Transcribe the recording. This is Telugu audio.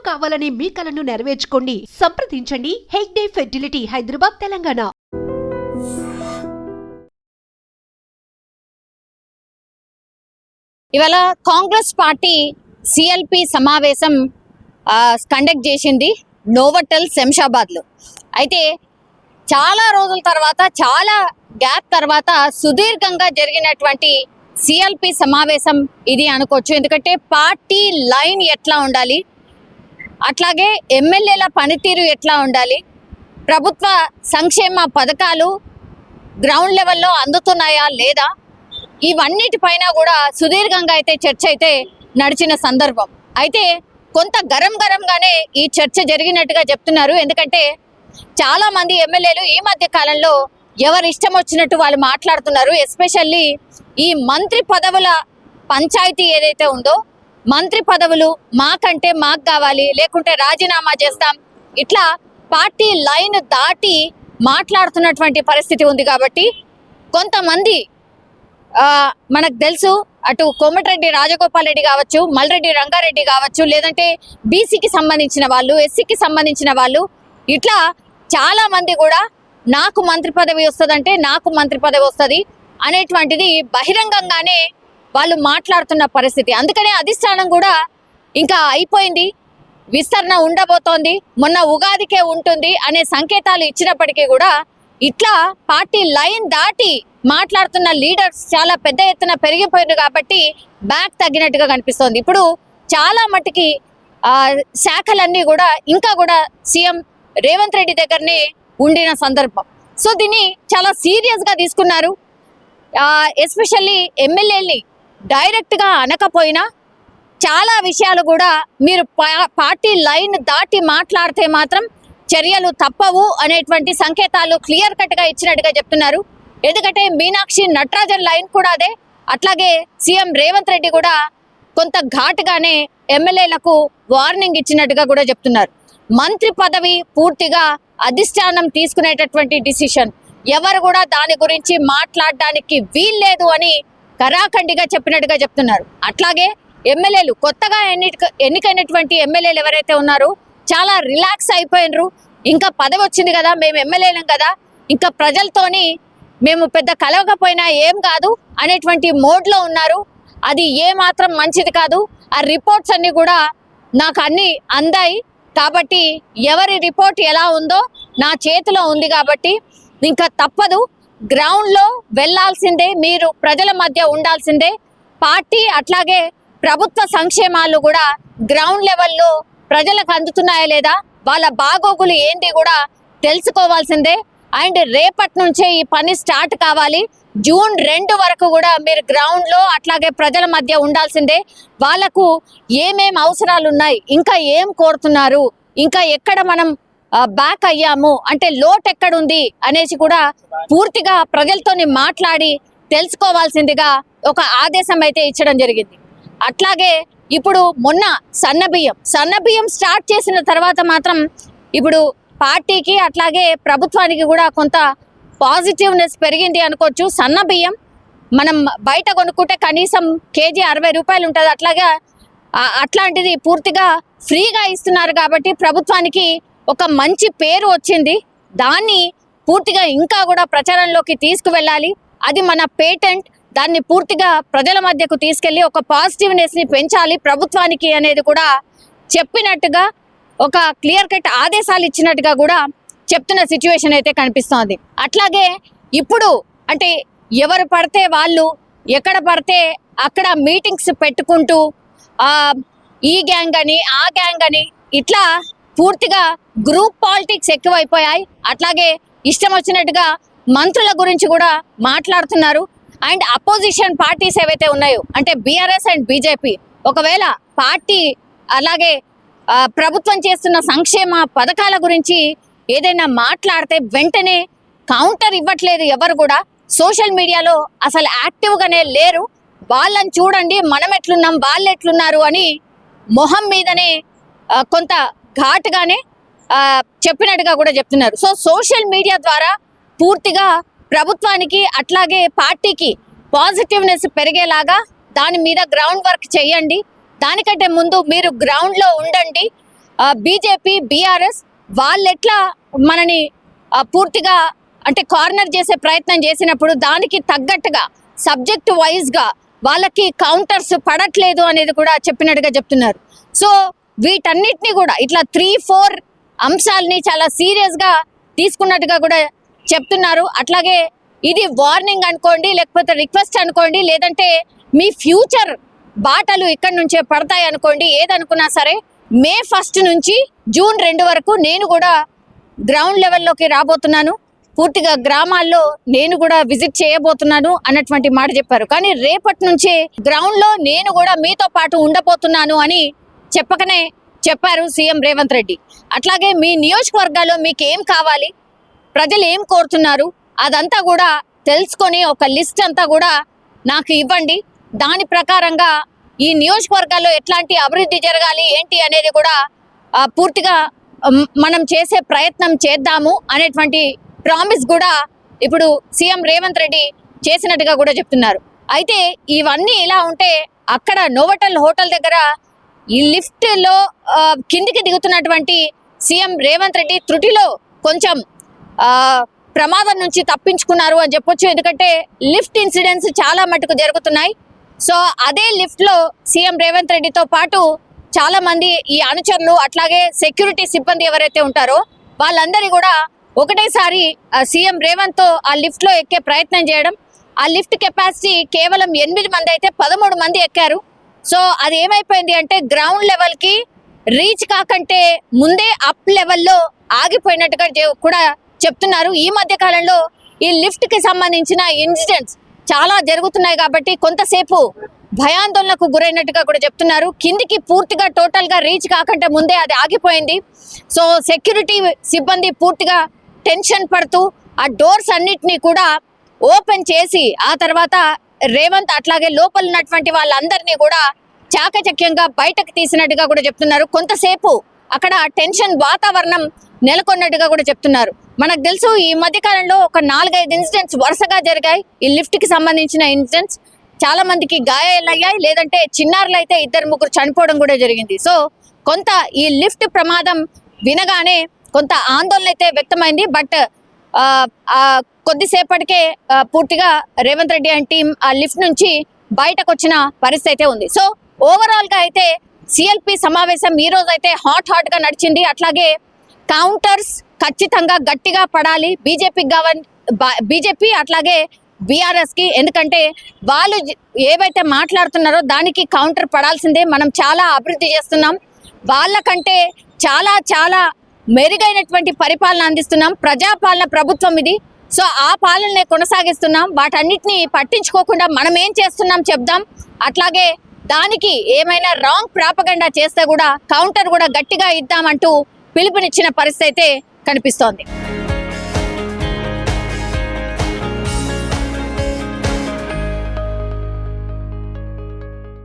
కావాలనే మీ కలను నెరవేర్చుకోండి. సంప్రదించండి హెగ్డే ఫెర్టిలిటీ, హైదరాబాద్, తెలంగాణ. ఇవాళ కాంగ్రెస్ పార్టీ సిఎల్పి సమావేశం కండక్ట్ చేసింది నోవోటల్ శంషాబాద్లో. అయితే చాలా రోజుల తర్వాత, చాలా గ్యాప్ తర్వాత సుదీర్ఘంగా జరిగినటువంటి సిఎల్పి సమావేశం ఇది అనుకోవచ్చు. ఎందుకంటే పార్టీ లైన్ ఎట్లా ఉండాలి, అట్లాగే ఎమ్మెల్యేల పనితీరు ఎట్లా ఉండాలి, ప్రభుత్వ సంక్షేమ పథకాలు గ్రౌండ్ లెవెల్లో అందుతున్నాయా లేదా, ఇవన్నిటిపైన కూడా సుదీర్ఘంగా అయితే చర్చ అయితే నడిచిన సందర్భం. అయితే కొంత గరంగానే ఈ చర్చ జరిగినట్టుగా చెప్తున్నారు. ఎందుకంటే చాలా మంది ఎమ్మెల్యేలు ఈ మధ్య కాలంలో ఎవరు ఇష్టం వచ్చినట్టు వాళ్ళు మాట్లాడుతున్నారు. ఎస్పెషల్లీ ఈ మంత్రి పదవుల పంచాయతీ ఏదైతే ఉందో, మంత్రి పదవులు మాకంటే మాకు కావాలి, లేకుంటే రాజీనామా చేస్తాం, ఇట్లా పార్టీ లైన్ దాటి మాట్లాడుతున్నటువంటి పరిస్థితి ఉంది. కాబట్టి కొంతమంది మనకు తెలుసు, అటు కోమటిరెడ్డి రాజగోపాల్ రెడ్డి కావచ్చు, మల్రెడ్డి రంగారెడ్డి కావచ్చు, లేదంటే బీసీకి సంబంధించిన వాళ్ళు, ఎస్సీకి సంబంధించిన వాళ్ళు, ఇట్లా చాలా మంది కూడా నాకు మంత్రి పదవి వస్తుందంటే నాకు మంత్రి పదవి వస్తుంది అనేటువంటిది బహిరంగంగానే వాళ్ళు మాట్లాడుతున్న పరిస్థితి. అందుకనే అధిష్టానం కూడా ఇంకా అయిపోయింది, విస్తరణ ఉండబోతోంది, మొన్న ఉగాదికే ఉంటుంది అనే సంకేతాలు ఇచ్చినప్పటికీ కూడా ఇట్లా పార్టీ లైన్ దాటి మాట్లాడుతున్న లీడర్స్ చాలా పెద్ద ఎత్తున పెరిగిపోయారు. కాబట్టి బ్యాక్ తగ్గినట్టుగా కనిపిస్తోంది. ఇప్పుడు చాలా మట్టుకి శాఖలన్నీ కూడా ఇంకా కూడా సీఎం రేవంత్ రెడ్డి దగ్గరనే ఉండిన సందర్భం. సో దీన్ని చాలా సీరియస్గా తీసుకున్నారు. ఎస్పెషల్లీ ఎమ్మెల్యేని డైరెక్ట్గా అనకపోయినా చాలా విషయాలు కూడా మీరు పార్టీ లైన్ దాటి మాట్లాడితే మాత్రం చర్యలు తప్పవు అనేటువంటి సంకేతాలు క్లియర్ కట్గా ఇచ్చినట్టుగా చెప్తున్నారు. ఎందుకంటే మీనాక్షి నటరాజన్ లైన్ కూడా అదే. అట్లాగే సీఎం రేవంత్ రెడ్డి కూడా కొంత ఘాటుగానే ఎమ్మెల్యేలకు వార్నింగ్ ఇచ్చినట్టుగా కూడా చెప్తున్నారు. మంత్రి పదవి పూర్తిగా అధిష్టానం తీసుకునేటటువంటి డిసిషన్, ఎవరు కూడా దాని గురించి మాట్లాడడానికి వీల్లేదు అని కరాఖండిగా చెప్పినట్టుగా చెప్తున్నారు. అట్లాగే ఎమ్మెల్యేలు, కొత్తగా ఎన్నికైనటువంటి ఎమ్మెల్యేలు ఎవరైతే ఉన్నారో చాలా రిలాక్స్ అయిపోయినరు. ఇంకా పదవి వచ్చింది కదా, మేము ఎమ్మెల్యేలం కదా, ఇంకా ప్రజలతోని మేము పెద్ద కలవకపోయినా ఏం కాదు అనేటువంటి మోడ్లో ఉన్నారు. అది ఏ మాత్రం మంచిది కాదు. ఆ రిపోర్ట్స్ అన్నీ కూడా నాకు అన్నీ అందాయి. కాబట్టి ఎవరి రిపోర్ట్ ఎలా ఉందో నా చేతిలో ఉంది. కాబట్టి ఇంకా తప్పదు, గ్రౌండ్లో వెళ్ళాల్సిందే, మీరు ప్రజల మధ్య ఉండాల్సిందే. పార్టీ అట్లాగే ప్రభుత్వ సంక్షేమాలు కూడా గ్రౌండ్ లెవెల్లో ప్రజలకు అందుతున్నాయా లేదా, వాళ్ళ బాగోగులు ఏంటి కూడా తెలుసుకోవాల్సిందే. అండ్ రేపటి నుంచే ఈ పని స్టార్ట్ కావాలి. జూన్ 2 వరకు కూడా మీరు గ్రౌండ్లో అట్లాగే ప్రజల మధ్య ఉండాల్సిందే. వాళ్ళకు ఏమేం అవసరాలు ఉన్నాయి, ఇంకా ఏం కోరుతున్నారు, ఇంకా ఎక్కడ మనం బ్యాక్ అయ్యాము అంటే లోటు ఎక్కడుంది అనేసి కూడా పూర్తిగా ప్రజలతోని మాట్లాడి తెలుసుకోవాల్సిందిగా ఒక ఆదేశం అయితే ఇచ్చడం జరిగింది. అట్లాగే ఇప్పుడు మొన్న సన్నబియ్యం స్టార్ట్ చేసిన తర్వాత మాత్రం ఇప్పుడు పార్టీకి అట్లాగే ప్రభుత్వానికి కూడా కొంత పాజిటివ్నెస్ పెరిగింది అనుకోవచ్చు. సన్నబియ్యం మనం బయట కొనుక్కుంటే కనీసం కేజీ 60 రూపాయలు ఉంటుంది. అట్లాంటిది పూర్తిగా ఫ్రీగా ఇస్తున్నారు. కాబట్టి ప్రభుత్వానికి ఒక మంచి పేరు వచ్చింది. దాన్ని పూర్తిగా ఇంకా కూడా ప్రచారంలోకి తీసుకువెళ్ళాలి. అది మన పేటెంట్. దాన్ని పూర్తిగా ప్రజల మధ్యకు తీసుకెళ్లి ఒక పాజిటివ్నెస్ని పెంచాలి ప్రభుత్వానికి అనేది కూడా చెప్పినట్టుగా, ఒక క్లియర్ కట్ ఆదేశాలు ఇచ్చినట్టుగా కూడా చెప్తున్న సిచ్యువేషన్ అయితే కనిపిస్తోంది. అట్లాగే ఇప్పుడు అంటే ఎవరు పడితే వాళ్ళు ఎక్కడ పడితే అక్కడ మీటింగ్స్ పెట్టుకుంటూ ఈ గ్యాంగ్ అని ఆ గ్యాంగ్ అని ఇట్లా పూర్తిగా గ్రూప్ పాలిటిక్స్ ఎక్కువైపోయాయి. అట్లాగే ఇష్టం వచ్చినట్టుగా మంత్రుల గురించి కూడా మాట్లాడుతున్నారు. అండ్ అపోజిషన్ పార్టీస్ ఏవైతే ఉన్నాయో అంటే బీఆర్ఎస్ అండ్ బీజేపీ, ఒకవేళ పార్టీ అలాగే ప్రభుత్వం చేస్తున్న సంక్షేమ పథకాల గురించి ఏదైనా మాట్లాడితే వెంటనే కౌంటర్ ఇవ్వట్లేదు. ఎవరు కూడా సోషల్ మీడియాలో అసలు యాక్టివ్గానే లేరు. వాళ్ళని చూడండి, మనం ఎట్లున్నాం, వాళ్ళు ఎట్లున్నారు అని మొహం మీదనే కొంత ఘాటుగానే చెప్పినట్టుగా కూడా చెప్తున్నారు. సో సోషల్ మీడియా ద్వారా పూర్తిగా ప్రభుత్వానికి అట్లాగే పార్టీకి పాజిటివ్నెస్ పెరిగేలాగా దాని మీద గ్రౌండ్ వర్క్ చేయండి. దానికంటే ముందు మీరు గ్రౌండ్లో ఉండండి. బీజేపీ బీఆర్ఎస్ వాళ్ళెట్లా మనని పూర్తిగా అంటే కార్నర్ చేసే ప్రయత్నం చేసినప్పుడు దానికి తగ్గట్టుగా సబ్జెక్ట్ వైజ్గా వాళ్ళకి కౌంటర్స్ పడట్లేదు అనేది కూడా చెప్పినట్టుగా చెప్తున్నారు. సో వీటన్నిటిని కూడా ఇట్లా 3-4 అంశాలని చాలా సీరియస్గా తీసుకున్నట్టుగా కూడా చెప్తున్నారు. అట్లాగే ఇది వార్నింగ్ అనుకోండి, లేకపోతే రిక్వెస్ట్ అనుకోండి, లేదంటే మీ ఫ్యూచర్ బాటలు ఇక్కడి నుంచే పడతాయి అనుకోండి, ఏదనుకున్నా సరే మే 1 నుంచి జూన్ 2 వరకు నేను కూడా గ్రౌండ్ లెవెల్లోకి రాబోతున్నాను, పూర్తిగా గ్రామాల్లో నేను కూడా విజిట్ చేయబోతున్నాను అన్నటువంటి మాట చెప్పారు. కానీ రేపటి నుంచే గ్రౌండ్ లో నేను కూడా మీతో పాటు ఉండబోతున్నాను అని చెప్పకనే చెప్పారు సీఎం రేవంత్ రెడ్డి. అట్లాగే మీ నియోజకవర్గాల్లో మీకు ఏం కావాలి, ప్రజలు ఏం కోరుతున్నారు, అదంతా కూడా తెలుసుకొని ఒక లిస్ట్ అంతా కూడా నాకు ఇవ్వండి. దాని ప్రకారంగా ఈ నియోజకవర్గాల్లో ఎట్లాంటి అభివృద్ధి జరగాలి ఏంటి అనేది కూడా పూర్తిగా మనం చేసే ప్రయత్నం చేద్దాము అనేటువంటి ప్రామిస్ కూడా ఇప్పుడు సీఎం రేవంత్ రెడ్డి చేసినట్టుగా కూడా చెప్తున్నారు. అయితే ఇవన్నీ ఇలా ఉంటే అక్కడ నోవటల్ హోటల్ దగ్గర ఈ లిఫ్ట్ లో కిందికి దిగుతున్నటువంటి సీఎం రేవంత్ రెడ్డి త్రుటిలో కొంచెం ప్రమాదం నుంచి తప్పించుకున్నారు అని చెప్పొచ్చు. ఎందుకంటే లిఫ్ట్ ఇన్సిడెంట్స్ చాలా మటుకు జరుగుతున్నాయి. సో అదే లిఫ్ట్ లో సీఎం రేవంత్ రెడ్డితో పాటు చాలా మంది ఈ అనుచరులు అట్లాగే సెక్యూరిటీ సిబ్బంది ఎవరైతే ఉంటారో వాళ్ళందరి కూడా ఒకటేసారి సీఎం రేవంత్ తో ఆ లిఫ్ట్ లో ఎక్కే ప్రయత్నం చేయడం. ఆ లిఫ్ట్ కెపాసిటీ కేవలం 8 మంది అయితే 13 మంది ఎక్కారు. సో అది ఏమైపోయింది అంటే గ్రౌండ్ లెవెల్ కి రీచ్ కాకంటే ముందే అప్ లెవెల్లో ఆగిపోయినట్టుగా కూడా చెప్తున్నారు. ఈ మధ్య కాలంలో ఈ లిఫ్ట్ కి సంబంధించిన ఇన్సిడెంట్స్ చాలా జరుగుతున్నాయి కాబట్టి కొంతసేపు భయాందోళనకు గురైనట్టుగా కూడా చెప్తున్నారు. కిందికి పూర్తిగా టోటల్ గా రీచ్ కాకంటే ముందే అది ఆగిపోయింది. సో సెక్యూరిటీ సిబ్బంది పూర్తిగా టెన్షన్ పడుతూ ఆ డోర్స్ అన్నిటినీ కూడా ఓపెన్ చేసి ఆ తర్వాత రేవంత్ అట్లాగే లోపల ఉన్నటువంటి వాళ్ళందరినీ కూడా చాకచక్యంగా బయటకు తీసినట్టుగా కూడా చెప్తున్నారు. కొంతసేపు అక్కడ టెన్షన్ వాతావరణం నెలకొన్నట్టుగా కూడా చెప్తున్నారు. మనకు తెలుసు ఈ మధ్య కాలంలో ఒక 4-5 ఇన్సిడెంట్స్ వరుసగా జరిగాయి. ఈ లిఫ్ట్ కి సంబంధించిన ఇన్సిడెంట్స్ చాలా మందికి గాయాలయ్యాయి, లేదంటే చిన్నారులు అయితే 2-3 చనిపోవడం కూడా జరిగింది. సో కొంత ఈ లిఫ్ట్ ప్రమాదం వినగానే కొంత ఆందోళన అయితే వ్యక్తమైంది. బట్ కొద్దిసేపటికే పూర్తిగా రేవంత్ రెడ్డి అండ్ టీం ఆ లిఫ్ట్ నుంచి బయటకు వచ్చిన పరిస్థితి అయితే ఉంది. సో ఓవరాల్ గా అయితే సిఎల్పి సమావేశం ఈ రోజు అయితే హాట్ గా నడిచింది. అట్లాగే కౌంటర్స్ ఖచ్చితంగా గట్టిగా పడాలి బీజేపీ అట్లాగే బీఆర్ఎస్ కి. ఎందుకంటే వాళ్ళు ఏవైతే మాట్లాడుతున్నారో దానికి కౌంటర్ పడాల్సిందే. మనం చాలా అభివృద్ధి చేస్తున్నాం, వాళ్ళకంటే చాలా చాలా మెరుగైనటువంటి పరిపాలన అందిస్తున్నాం, ప్రజాపాలన ప్రభుత్వం ఇది. సో ఆ పాలననే కొనసాగిస్తున్నాం. వాటన్నిటిని పట్టించుకోకుండా మనం ఏం చేస్తున్నాం చెప్దాం. అట్లాగే దానికి ఏమైనా రాంగ్ ప్రాపగండా చేస్తే కూడా కౌంటర్ కూడా గట్టిగా ఇద్దామంటూ పిలుపునిచ్చిన పరిస్థితి అయితే కనిపిస్తోంది.